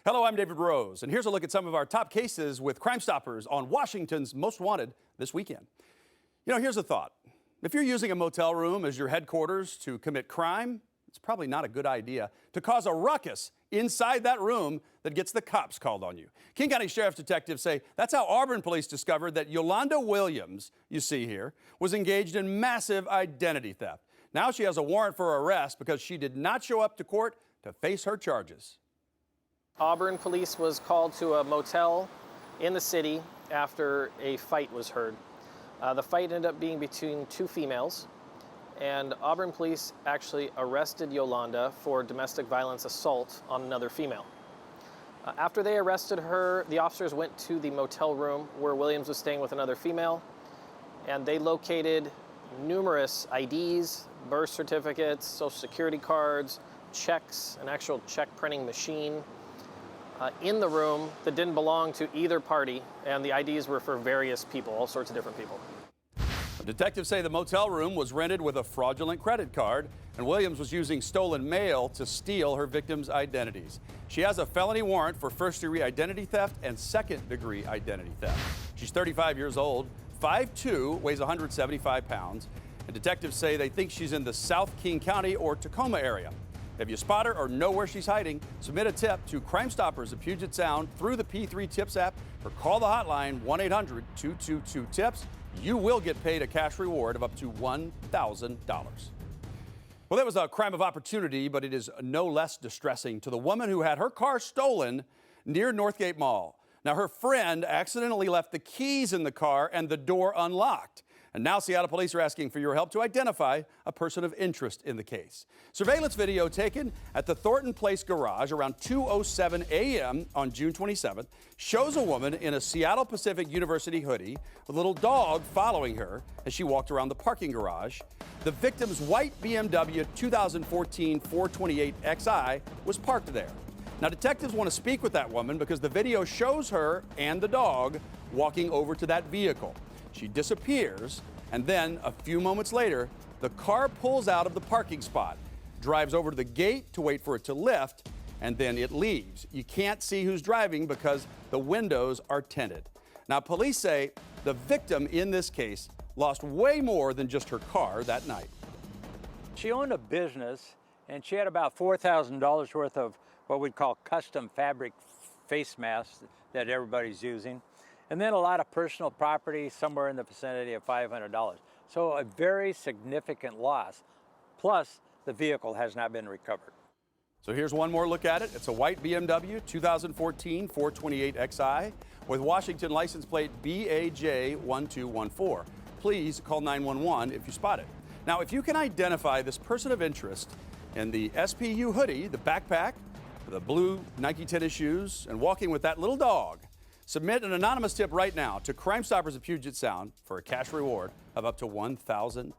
Hello, I'm David Rose, and here's a look at some of our top cases with Crime Stoppers on Washington's Most Wanted this weekend. Here's a thought. If you're using a motel room as your headquarters to commit crime, it's probably not a good idea to cause a ruckus inside that room that gets the cops called on you. King County Sheriff's detectives say that's how Auburn police discovered that Yolanda Williams, you see here, was engaged in massive identity theft. Now she has a warrant for arrest because she did not show up to court to face her charges. Auburn police was called to a motel in the city after a fight was heard. The fight ended up being between two females, and Auburn police actually arrested Yolanda for domestic violence assault on another female. After they arrested her, the officers went to the motel room where Williams was staying with another female, and they located numerous IDs, birth certificates, social security cards, checks, an actual check printing machine in the room that didn't belong to either party, and the IDs were for various people, all sorts of different people. Detectives say the motel room was rented with a fraudulent credit card, and Williams was using stolen mail to steal her victims' identities. She has a felony warrant for first-degree identity theft and second-degree identity theft. She's 35 years old, 5'2", weighs 175 pounds, and detectives say they think she's in the South King County or Tacoma area. If you spot her or know where she's hiding, submit a tip to Crime Stoppers of Puget Sound through the P3 Tips app or call the hotline 1-800-222-TIPS. You will get paid a cash reward of up to $1,000. Well, that was a crime of opportunity, but it is no less distressing to the woman who had her car stolen near Northgate Mall. Now, her friend accidentally left the keys in the car and the door unlocked. And now Seattle police are asking for your help to identify a person of interest in the case. Surveillance video taken at the Thornton Place garage around 2:07 a.m. on June 27th shows a woman in a Seattle Pacific University hoodie with a little dog following her as she walked around the parking garage. The victim's white BMW 2014 428xi was parked there. Now, detectives want to speak with that woman because the video shows her and the dog walking over to that vehicle. She disappears, and then a few moments later, the car pulls out of the parking spot, drives over to the gate to wait for it to lift, and then it leaves. You can't see who's driving because the windows are tinted. Now, police say the victim in this case lost way more than just her car that night. She owned a business, and she had about $4,000 worth of what we'd call custom fabric face masks that everybody's using. And then a lot of personal property, somewhere in the vicinity of $500. So a very significant loss. Plus, the vehicle has not been recovered. So here's one more look at it. It's a white BMW 2014 428xi with Washington license plate BAJ1214. Please call 911 if you spot it. Now, if you can identify this person of interest in the SPU hoodie, the backpack, the blue Nike tennis shoes, and walking with that little dog, submit an anonymous tip right now to Crime Stoppers of Puget Sound for a cash reward of up to $1,000.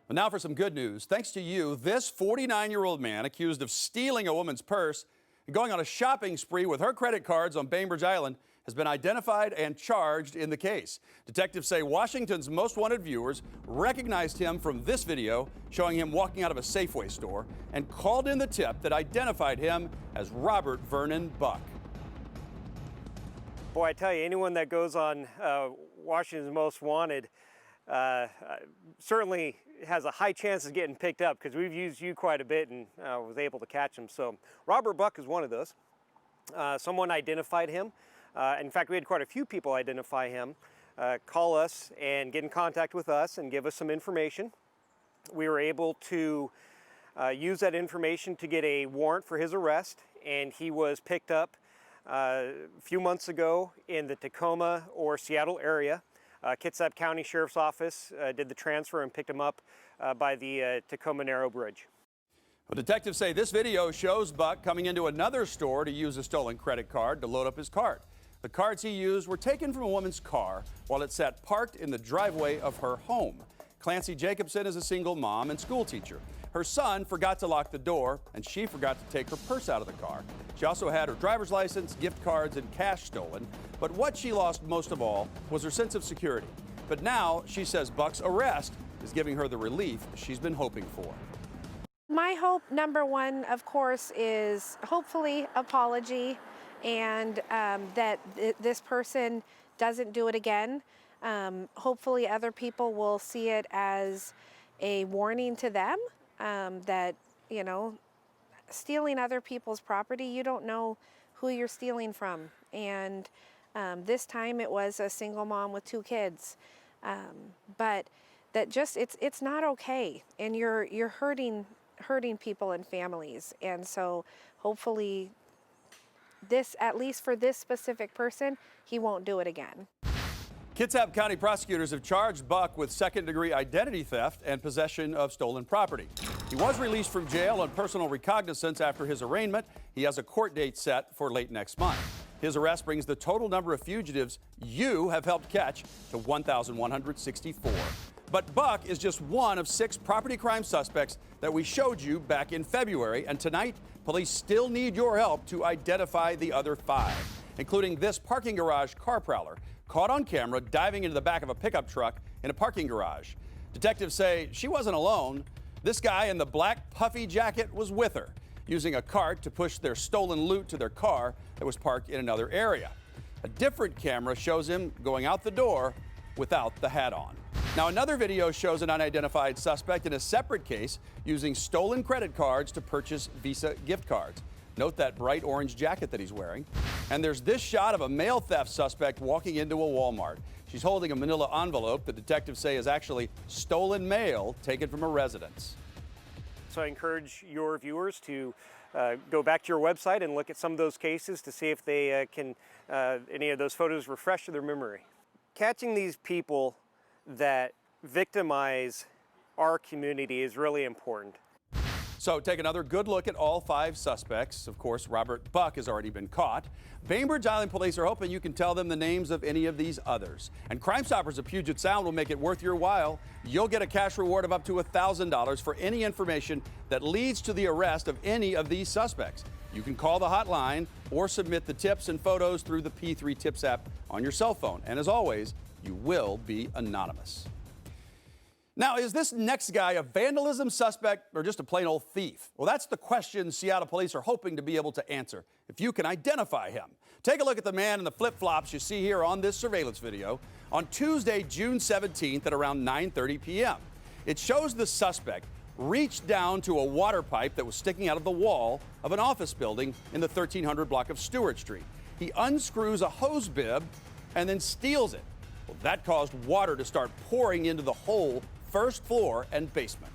Well, now for some good news. Thanks to you, this 49-year-old man accused of stealing a woman's purse and going on a shopping spree with her credit cards on Bainbridge Island has been identified and charged in the case. Detectives say Washington's Most Wanted viewers recognized him from this video showing him walking out of a Safeway store and called in the tip that identified him as Robert Vernon Buck. Boy, I tell you, anyone that goes on Washington's Most Wanted certainly has a high chance of getting picked up because we've used you quite a bit and was able to catch him. So Robert Buck is one of those. Someone identified him. In fact, we had quite a few people identify him, call us and get in contact with us and give us some information. We were able to use that information to get a warrant for his arrest, and he was picked up a few months ago in the Tacoma or Seattle area. Kitsap County Sheriff's Office did the transfer and picked him up by the Tacoma Narrow Bridge. Well, detectives say this video shows Buck coming into another store to use a stolen credit card to load up his cart. The cards he used were taken from a woman's car while it sat parked in the driveway of her home. Clancy Jacobson is a single mom and school teacher. Her son forgot to lock the door, and she forgot to take her purse out of the car. She also had her driver's license, gift cards, and cash stolen. But what she lost most of all was her sense of security. But now she says Buck's arrest is giving her the relief she's been hoping for. My hope, number one, of course, is hopefully apology and that this person doesn't do it again. Hopefully other people will see it as a warning to them that, you know, stealing other people's property, you don't know who you're stealing from. And this time it was a single mom with 2 kids. But that just, it's not okay. And you're hurting people and families. And so hopefully this, at least for this specific person, he won't do it again. Kitsap County prosecutors have charged Buck with second-degree identity theft and possession of stolen property. He was released from jail on personal recognizance after his arraignment. He has a court date set for late next month. His arrest brings the total number of fugitives you have helped catch to 1,164. But Buck is just one of 6 property crime suspects that we showed you back in February, and tonight, police still need your help to identify the other 5, including this parking garage car prowler caught on camera diving into the back of a pickup truck in a parking garage. Detectives say she wasn't alone. This guy in the black puffy jacket was with her, using a cart to push their stolen loot to their car that was parked in another area. A different camera shows him going out the door without the hat on. Now, another video shows an unidentified suspect in a separate case using stolen credit cards to purchase Visa gift cards. Note that bright orange jacket that he's wearing. And there's this shot of a mail theft suspect walking into a Walmart. She's holding a manila envelope that detectives say is actually stolen mail taken from a residence. So I encourage your viewers to go back to your website and look at some of those cases to see if they can, any of those photos refresh their memory. Catching these people that victimize our community is really important. So take another good look at all 5 suspects. Of course, Robert Buck has already been caught. Bainbridge Island police are hoping you can tell them the names of any of these others. And Crime Stoppers of Puget Sound will make it worth your while. You'll get a cash reward of up to $1,000 for any information that leads to the arrest of any of these suspects. You can call the hotline or submit the tips and photos through the P3 Tips app on your cell phone. And as always, you will be anonymous. Now, is this next guy a vandalism suspect or just a plain old thief? Well, that's the question Seattle police are hoping to be able to answer, if you can identify him. Take a look at the man in the flip-flops you see here on this surveillance video on Tuesday, June 17th at around 9:30 p.m. It shows the suspect reach down to a water pipe that was sticking out of the wall of an office building in the 1300 block of Stewart Street. He unscrews a hose bib and then steals it. Well, that caused water to start pouring into the whole first floor and basement.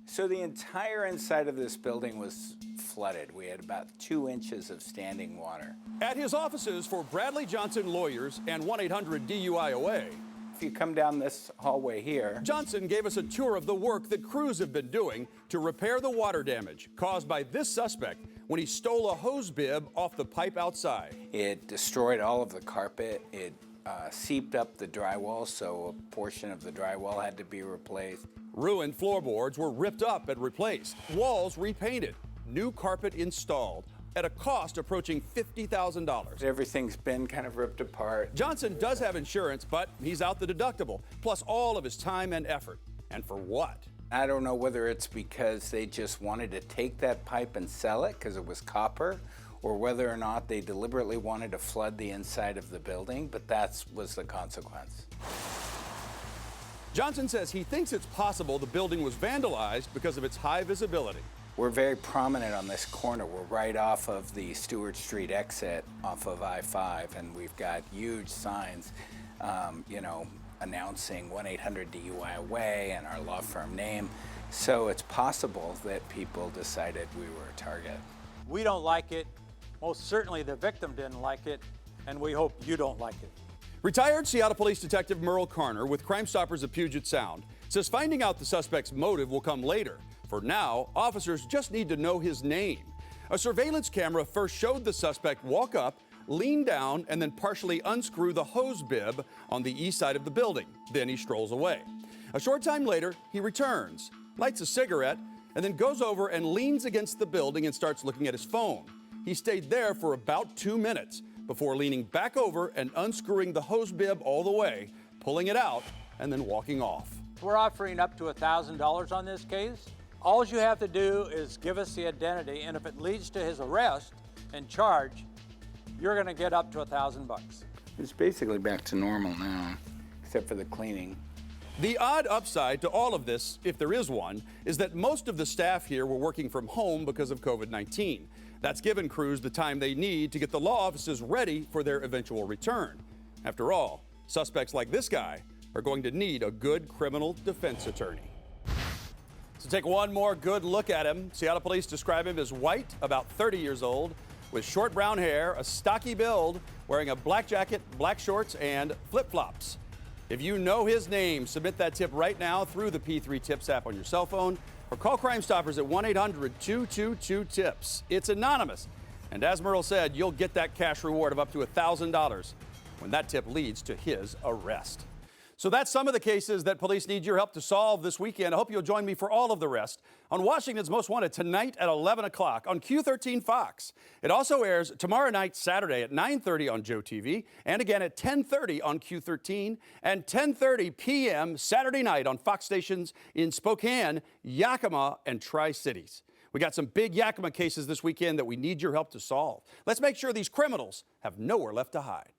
So the entire inside of this building was flooded. We had about 2 inches of standing water. At his offices for Bradley Johnson Lawyers and 1-800-DUI-OA. If you come down this hallway here, Johnson gave us a tour of the work that crews have been doing to repair the water damage caused by this suspect when he stole a hose bib off the pipe outside. it destroyed all of the carpet. It seeped up the drywall, so a portion of the drywall had to be replaced. Ruined floorboards were ripped up and replaced, walls repainted, new carpet installed at a cost approaching $50,000. Everything's been kind of ripped apart. Johnson does have insurance, but he's out the deductible, plus all of his time and effort. And for what? I don't know whether it's because they just wanted to take that pipe and sell it because it was copper, or whether or not they deliberately wanted to flood the inside of the building, but that was the consequence. Johnson says he thinks it's possible the building was vandalized because of its high visibility. We're very prominent on this corner. We're right off of the Stewart Street exit off of I-5, and we've got huge signs, announcing 1-800-DUI-OA and our law firm name. So it's possible that people decided we were a target. We don't like it. Most certainly the victim didn't like it, and we hope you don't like it. Retired Seattle Police Detective Merle Carner with Crime Stoppers of Puget Sound says finding out the suspect's motive will come later. For now, officers just need to know his name. A surveillance camera first showed the suspect walk up, lean down, and then partially unscrew the hose bib on the east side of the building. Then he strolls away. A short time later, he returns, lights a cigarette, and then goes over and leans against the building and starts looking at his phone. He stayed there for about 2 minutes before leaning back over and unscrewing the hose bib all the way, pulling it out, and then walking off. We're offering up to $1,000 on this case. All you have to do is give us the identity, and if it leads to his arrest and charge, you're going to get up to $1,000. It's basically back to normal now, except for the cleaning. The odd upside to all of this, if there is one, is that most of the staff here were working from home because of COVID-19. That's given crews the time they need to get the law offices ready for their eventual return. After all, suspects like this guy are going to need a good criminal defense attorney. So take one more good look at him. Seattle police describe him as white, about 30 years old, with short brown hair, a stocky build, wearing a black jacket, black shorts, and flip-flops. If you know his name, submit that tip right now through the P3 Tips app on your cell phone or call Crime Stoppers at 1-800-222-TIPS. It's anonymous. And as Merle said, you'll get that cash reward of up to $1,000 when that tip leads to his arrest. So that's some of the cases that police need your help to solve this weekend. I hope you'll join me for all of the rest on Washington's Most Wanted tonight at 11 o'clock on Q13 Fox. It also airs tomorrow night, Saturday at 9:30 on Joe TV, and again at 10:30 on Q13, and 10:30 p.m. Saturday night on Fox stations in Spokane, Yakima, and Tri-Cities. We got some big Yakima cases this weekend that we need your help to solve. Let's make sure these criminals have nowhere left to hide.